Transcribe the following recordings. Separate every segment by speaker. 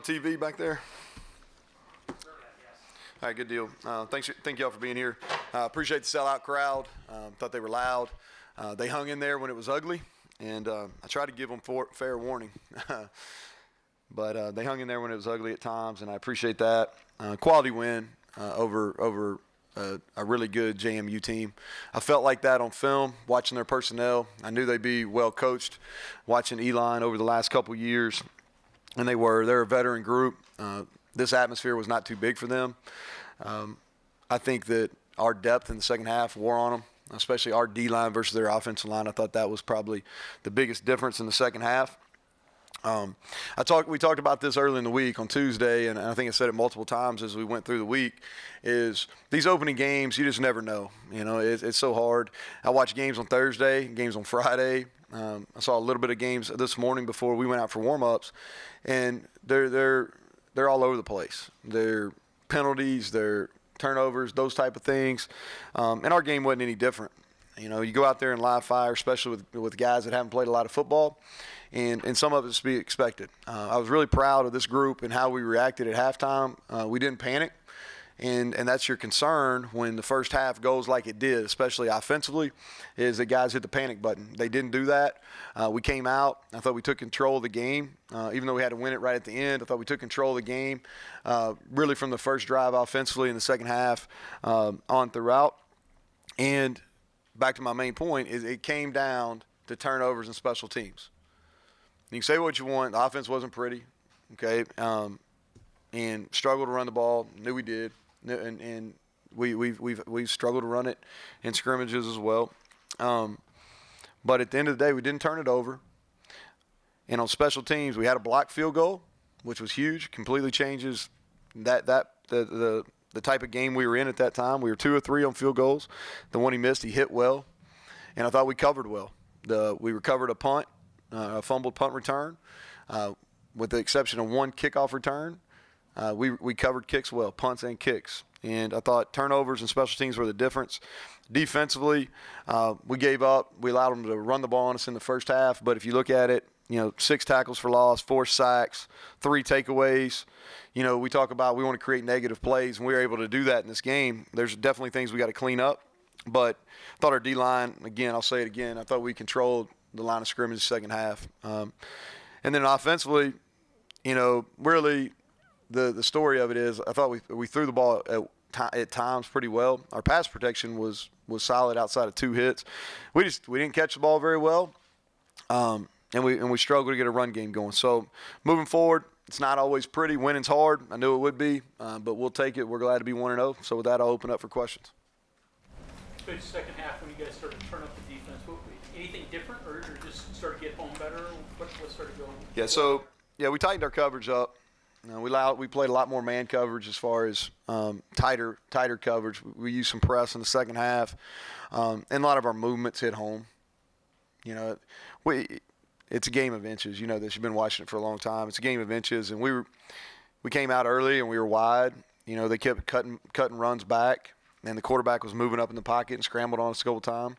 Speaker 1: TV back there? All right, good deal. Thank y'all for being here. Appreciate the sellout crowd. Thought they were loud. They hung in there when it was ugly, and I tried to give them fair warning. But they hung in there when it was ugly at times, and I appreciate that. Quality win over a really good JMU team. I felt like that on film, watching their personnel. I knew they'd be well coached, watching E-line over the last couple years. And they were. They're a veteran group. This atmosphere was not too big for them. I think that our depth in the second half wore on them, especially our D-line versus their offensive line. I thought that was probably the biggest difference in the second half. We talked about this early in the week on Tuesday, and I think I said it multiple times as we went through the week, is these opening games, you just never know. You know, it's so hard. I watched games on Thursday, games on Friday. I saw a little bit of games this morning before we went out for warm-ups, and they're all over the place. They're penalties, they're turnovers, those type of things. And our game wasn't any different. You know, you go out there in live fire, especially with guys that haven't played a lot of football, and some of it's to be expected. I was really proud of this group and how we reacted at halftime. We didn't panic, and that's your concern when the first half goes like it did, especially offensively, is that guys hit the panic button. They didn't do that. We came out. I thought we took control of the game. Even though we had to win it right at the end, I thought we took control of the game really from the first drive offensively in the second half on throughout. And back to my main point is it came down to turnovers and special teams. You can say what you want. The offense wasn't pretty, okay, and struggled to run the ball. Knew we did, and we've struggled to run it in scrimmages as well. But at the end of the day, we didn't turn it over. And on special teams, we had a blocked field goal, which was huge. Completely changes the type of game we were in at that time. We were 2 of 3 on field goals. The one he missed, he hit well, and I thought we covered well. We recovered a punt. A fumbled punt return, with the exception of one kickoff return. We covered kicks well, punts and kicks. And I thought turnovers and special teams were the difference. Defensively, we gave up. We allowed them to run the ball on us in the first half. But if you look at it, 6 tackles for loss, 4 sacks, 3 takeaways. We talk about we want to create negative plays, and we were able to do that in this game. There's definitely things we got to clean up. But I thought our D-line, again, I'll say it again, I thought we controlled the line of scrimmage second half. And then offensively, really the story of it is I thought we threw the ball at times pretty well. Our pass protection was solid outside of 2 hits. We didn't catch the ball very well, and we struggled to get a run game going. So moving forward, it's not always pretty. Winning's hard. I knew it would be, but we'll take it. We're glad to be 1-0. So with that, I'll open up for questions.
Speaker 2: Good second half when you guys started to turn up the defense. Anything different, or just started to get home better? What started going?
Speaker 1: Yeah, we tightened our coverage up. We played a lot more man coverage as far as tighter coverage. We used some press in the second half, and a lot of our movements hit home. It's a game of inches. You know this. You've been watching it for a long time. It's a game of inches, and we came out early and we were wide. They kept cutting runs back, and the quarterback was moving up in the pocket and scrambled on us a couple times.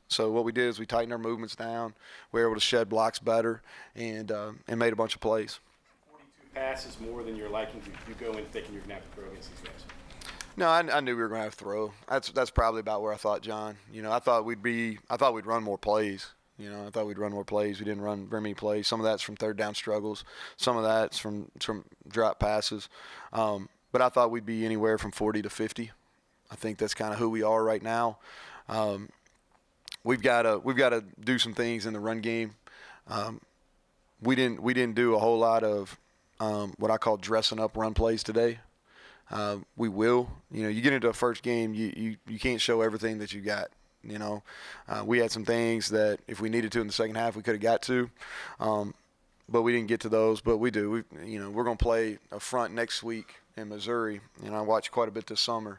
Speaker 1: So what we did is we tightened our movements down. We were able to shed blocks better and made a bunch of plays.
Speaker 3: 42 passes more than your liking. You go in thinking you're going to have to throw against these guys.
Speaker 1: No, I knew we were going to have to throw. That's probably about where I thought, John. I thought we'd run more plays. I thought we'd run more plays. We didn't run very many plays. Some of that's from third down struggles. Some of that's from drop passes. But I thought we'd be anywhere from 40 to 50. I think that's kind of who we are right now. We've got to do some things in the run game. We didn't do a whole lot of what I call dressing up run plays today. We will. You get into a first game, you can't show everything that you got. We had some things that if we needed to in the second half, we could have got to, but we didn't get to those. But we do. We're going to play a front next week in Missouri. I watched quite a bit this summer.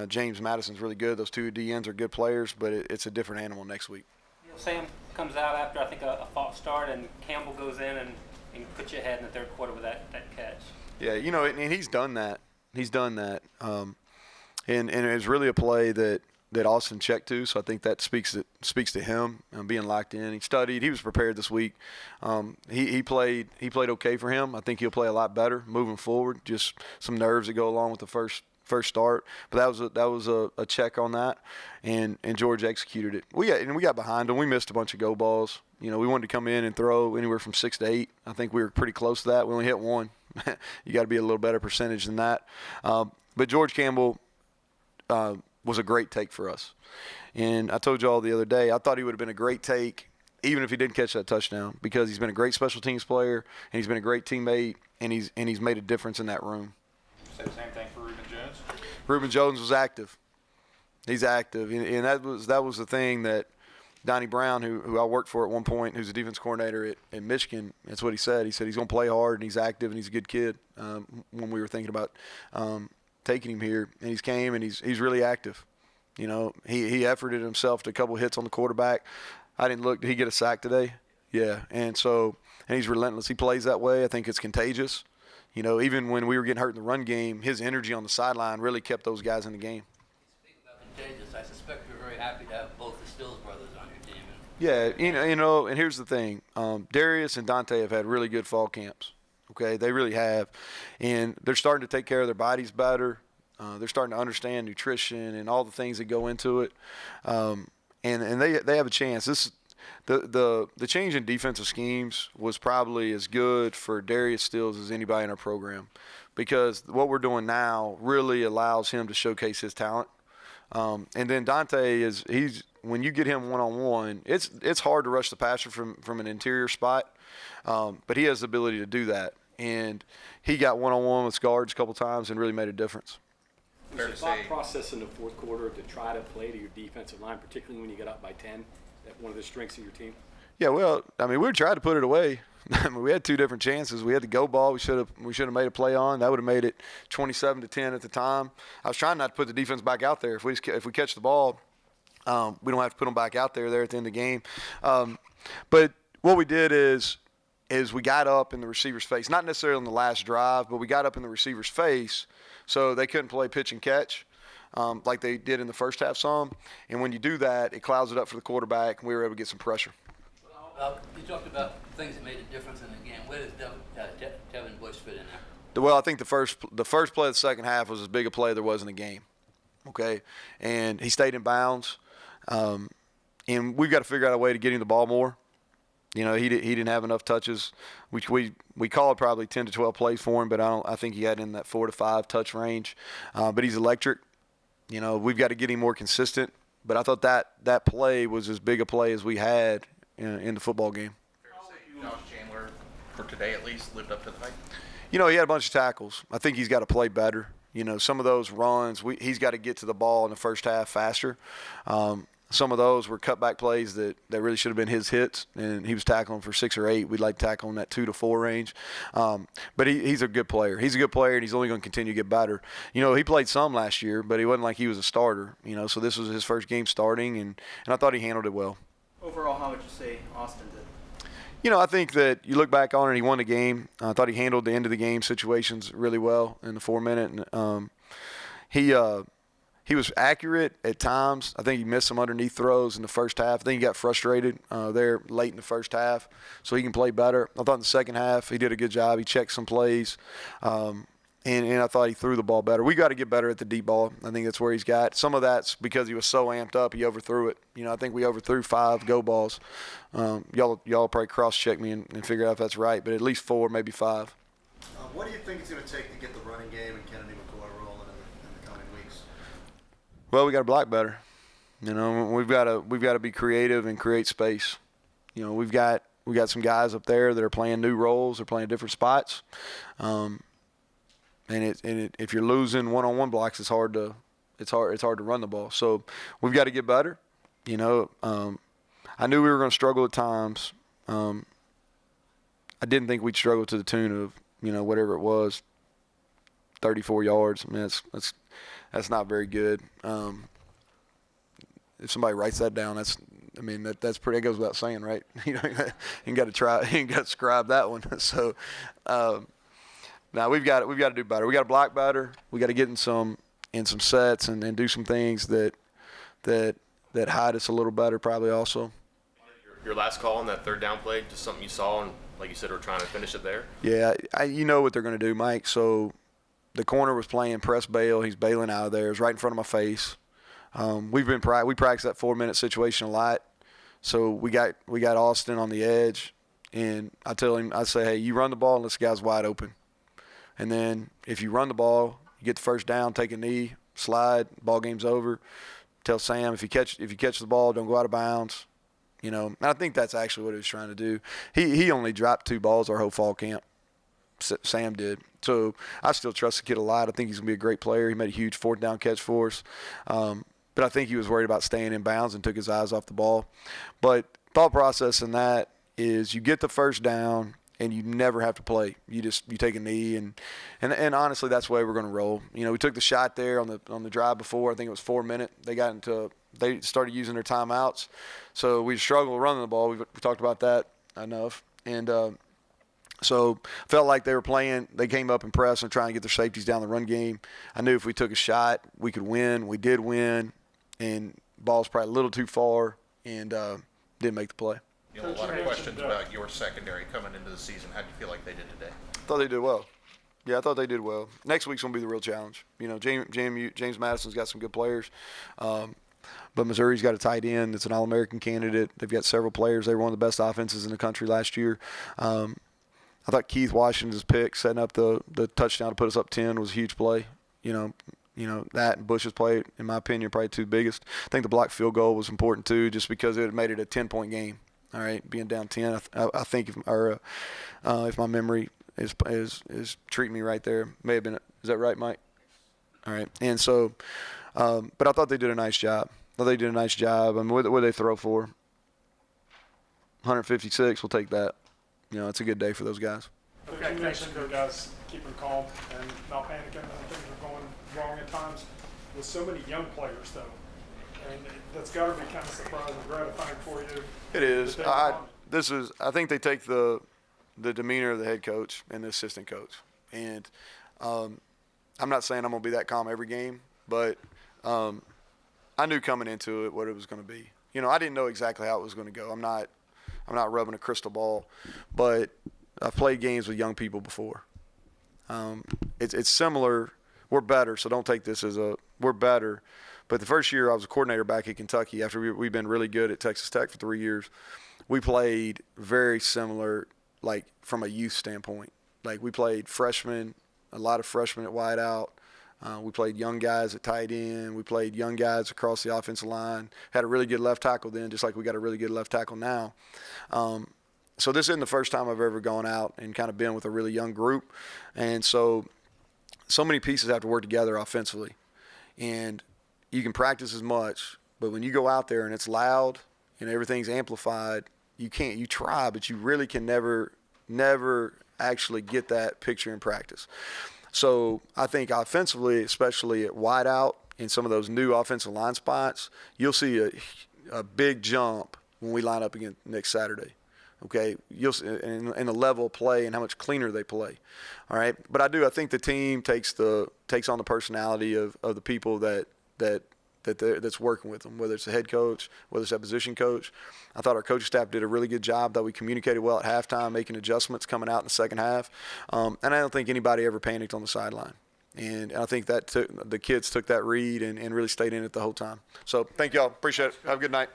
Speaker 1: James Madison's really good. Those 2 DNs are good players, but it's a different animal next week.
Speaker 4: Sam comes out after, I think, a false start, and Campbell goes in and puts you ahead in the third quarter with that catch.
Speaker 1: Yeah, and he's done that. And it's really a play that that Austin checked to. So I think that speaks to him being locked in. He studied. He was prepared this week. He played okay for him. I think he'll play a lot better moving forward. Just some nerves that go along with the first start, but that was a check on that, and George executed it. We got behind him. We missed a bunch of go balls. We wanted to come in and throw anywhere from 6 to 8. I think we were pretty close to that. We only hit one. You got to be a little better percentage than that. But George Campbell was a great take for us, and I told you all the other day I thought he would have been a great take even if he didn't catch that touchdown, because he's been a great special teams player and he's been a great teammate, and he's made a difference in that room.
Speaker 5: Say the same thing for Reuben Jones.
Speaker 1: Reuben Jones was active. He's active, and that was the thing that Donnie Brown, who I worked for at one point, who's a defense coordinator at Michigan, that's what he said. He said he's going to play hard and he's active and he's a good kid. When we were thinking about taking him here, and he's came and he's really active. He efforted himself to a couple hits on the quarterback. I didn't look. Did he get a sack today? Yeah, and he's relentless. He plays that way. I think it's contagious. Even when we were getting hurt in the run game, his energy on the sideline really kept those guys in the game.
Speaker 6: Speaking about contagious, I suspect you're very happy to have both the Stills brothers on your team.
Speaker 1: Yeah, and here's the thing. Darius and Dante have had really good fall camps. Okay, they really have. And they're starting to take care of their bodies better. They're starting to understand nutrition and all the things that go into it. And they have a chance. The change in defensive schemes was probably as good for Darius Stills as anybody in our program, because what we're doing now really allows him to showcase his talent. And then Dante when you get him one-on-one, it's hard to rush the passer from an interior spot, but he has the ability to do that. And he got one-on-one with guards a couple times and really made a difference.
Speaker 3: Was your thought process in the fourth quarter to try to play to your defensive line, particularly when you get up by 10, that one of the strengths of your team?
Speaker 1: Yeah, well, we tried to put it away. We had two different chances. We had the go ball. We should have made a play on. That would have made it 27-10 at the time. I was trying not to put the defense back out there. If we catch the ball, we don't have to put them back out there at the end of the game. But what we did is we got up in the receiver's face, not necessarily on the last drive, but we got up in the receiver's face so they couldn't play pitch and catch like they did in the first half some. And when you do that, it clouds it up for the quarterback, and we were able to get some pressure.
Speaker 6: You talked about things that made a difference in the game. Where does Devin Bush fit in there?
Speaker 1: Well, I think the first play of the second half was as big a play there was in the game. Okay, and he stayed in bounds, and we've got to figure out a way to get him the ball more. He didn't have enough touches. We called probably 10 to 12 plays for him, but I think he had in that 4 to 5 touch range. But he's electric. We've got to get him more consistent. But I thought that play was as big a play as we had in the football game.
Speaker 5: Fair to say Josh Chandler, for today at least, lived up to the hype?
Speaker 1: He had a bunch of tackles. I think he's got to play better. Some of those runs, he's got to get to the ball in the first half faster. Some of those were cutback plays that really should have been his hits, and he was tackling for 6 or 8. We'd like to tackle in that 2 to 4 range. But he's a good player. He's a good player, and he's only going to continue to get better. He played some last year, but he wasn't like he was a starter. So this was his first game starting, and I thought he handled it well.
Speaker 7: Overall, how would you say Austin did?
Speaker 1: I think that you look back on it, he won the game. I thought he handled the end of the game situations really well in the 4-minute. And he was accurate at times. I think he missed some underneath throws in the first half. I think he got frustrated there late in the first half, so he can play better. I thought in the second half he did a good job. He checked some plays, and I thought he threw the ball better. We got to get better at the deep ball. I think that's where he's got. Some of that's because he was so amped up, he overthrew it. I think we overthrew 5 go balls. Y'all probably cross-check me and figure out if that's right, but at least 4, maybe 5.
Speaker 8: What do you think it's going to take to get the running game and Kennedy McCoy rolling in the coming weeks?
Speaker 1: Well, we got to block better. We've got to be creative and create space. We've got some guys up there that are playing new roles. They're playing different spots. If you're losing one-on-one blocks, it's hard to run the ball. So we've got to get better. I knew we were going to struggle at times. I didn't think we'd struggle to the tune of whatever it was, 34 yards. I mean, that's not very good. If somebody writes that down, that's pretty. It goes without saying, right? You ain't got to scribe that one. So now we've got to do better. We got to block better. We got to get in some sets and do some things that that hide us a little better probably also.
Speaker 9: Your last call on that third down play, just something you saw, and like you said, we're trying to finish it there.
Speaker 1: Yeah, you know what they're going to do, Mike. So the corner was playing press bail. He's bailing out of there. It was right in front of my face. We practiced that 4-minute situation a lot. So we got Austin on the edge, and I say, hey, you run the ball and this guy's wide open. And then if you run the ball, you get the first down, take a knee, slide, ball game's over. Tell Sam if you catch the ball, don't go out of bounds. You know, and I think that's actually what he was trying to do. He only dropped 2 balls our whole fall camp. Sam did. So I still trust the kid a lot. I think he's going to be a great player. He made a huge 4th down catch for us. But I think he was worried about staying in bounds and took his eyes off the ball. But thought process in that is you get the first down and you never have to play. You take a knee and honestly that's the way we're going to roll. You know, we took the shot there on the drive before. I think it was 4 minute. They started using their timeouts. So we struggled running the ball. We talked about that enough. And so felt like they were playing. They came up and pressed and trying to get their safeties down the run game. I knew if we took a shot, we could win. We did win. And ball's probably a little too far and didn't make the play.
Speaker 5: You know, a lot of questions about your secondary coming into the season. How do you feel like they did today?
Speaker 1: I thought they did well. Yeah, I thought they did well. Next week's going to be the real challenge. You know, JMU, James Madison's got some good players. But Missouri's got a tight end that's an All-American candidate. They've got several players. They were one of the best offenses in the country last year. I thought Keith Washington's pick, setting up the touchdown to put us up 10, was a huge play. You know, that and Bush's play, in my opinion, probably 2 biggest. I think the blocked field goal was important too, just because it made it a 10-point game. All right, being down 10, I think if my memory is treating me right there, may have been. Is that right, Mike? All right, and so, but I thought they did a nice job. I mean, what did they throw for? 156. We'll take that. You know, it's a good day for those guys.
Speaker 10: Okay, you mentioned your guys keeping calm and not panicking when things are going wrong at times. With so many young players, though, and that's got to be kind of surprising, gratifying for you.
Speaker 1: It is. I think they take the demeanor of the head coach and the assistant coach, and I'm not saying I'm going to be that calm every game, but I knew coming into it what it was going to be. You know, I didn't know exactly how it was going to go. I'm not rubbing a crystal ball, but I've played games with young people before. It's similar. We're better, so don't take this as we're better. But the first year I was a coordinator back at Kentucky after we've been really good at Texas Tech for 3 years. We played very similar, like from a youth standpoint. Like we played freshmen, a lot of freshmen at wideout. We played young guys at tight end. We played young guys across the offensive line. Had a really good left tackle then, just like we got a really good left tackle now. So this isn't the first time I've ever gone out and kind of been with a really young group. And so many pieces have to work together offensively. And you can practice as much, but when you go out there and it's loud and everything's amplified, you try, but you really can never actually get that picture in practice. So I think offensively, especially at wideout in some of those new offensive line spots, you'll see a big jump when we line up again next Saturday. Okay, you'll see in the level of play and how much cleaner they play. All right, but I think the team takes on the personality of the people that's working with them, whether it's the head coach, whether it's that position coach. I thought our coaching staff did a really good job, that we communicated well at halftime, making adjustments coming out in the second half. And I don't think anybody ever panicked on the sideline. And I think that the kids took that read and really stayed in it the whole time. So thank y'all. Appreciate it. Have a good night.